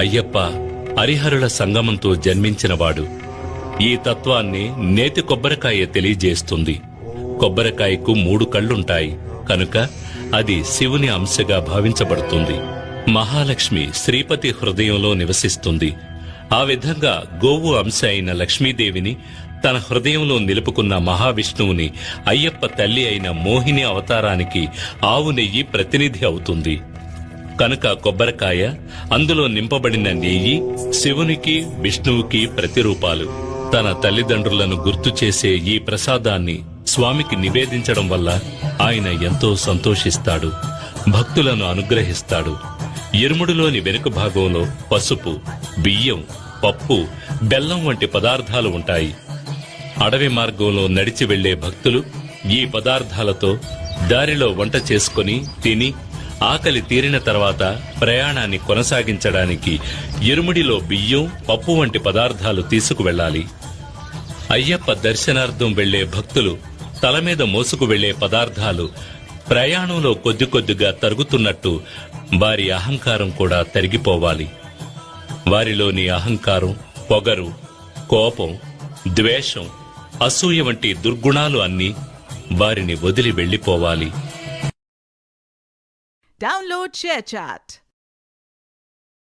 అయ్యప్ప హరిహరుల సంగమంతో జన్మించినవాడు. ఈ తత్వాన్ని నేతి కొబ్బరికాయ తెలియజేస్తుంది. కొబ్బరికాయకు 3 కళ్ళుంటాయి కనుక అది శివుని అంశగా భావించబడుతుంది. మహాలక్ష్మి శ్రీపతి హృదయంలో నివసిస్తుంది. ఆ విధంగా గోవు అంశ అయిన లక్ష్మీదేవిని తన హృదయంలో నిలుపుకున్న మహావిష్ణువుని అయ్యప్ప తల్లి అయిన మోహిని అవతారానికి ఆవు నెయ్యి ప్రతినిధి అవుతుంది. కనుక కొబ్బరికాయ, అందులో నింపబడిన నెయ్యి శివునికి విష్ణువుకి ప్రతిరూపాలు. తన తల్లిదండ్రులను గుర్తు చేసే ఈ ప్రసాదాన్ని స్వామికి నివేదించడం వల్ల ఆయన ఎంతో సంతోషిస్తాడు, భక్తులను అనుగ్రహిస్తాడు. ఇరుముడిలోని వెనుక భాగంలో పసుపు, బియ్యం, పప్పు, బెల్లం వంటి పదార్థాలు ఉంటాయి. అడవి మార్గంలో నడిచి వెళ్లే భక్తులు ఈ పదార్థాలతో దారిలో వంట చేసుకుని తిని ఆకలి తీరిన తర్వాత ప్రయాణాన్ని కొనసాగించడానికి ఇరుముడిలో బియ్యం, పప్పు వంటి పదార్థాలు తీసుకువెళ్లాలి. అయ్యప్ప దర్శనార్థం వెళ్లే భక్తులు తల మీద మోసుకు వెళ్లే పదార్థాలు ప్రయాణంలో కొద్ది కొద్దిగా తరుగుతున్నట్టు వారి అహంకారం కూడా తరిగిపోవాలి. వారిలోని అహంకారం, పొగరు, కోపం, ద్వేషం, అసూయ వంటి దుర్గుణాలు అన్నీ వారిని వదిలి వెళ్లిపోవాలి. Download ShareChat.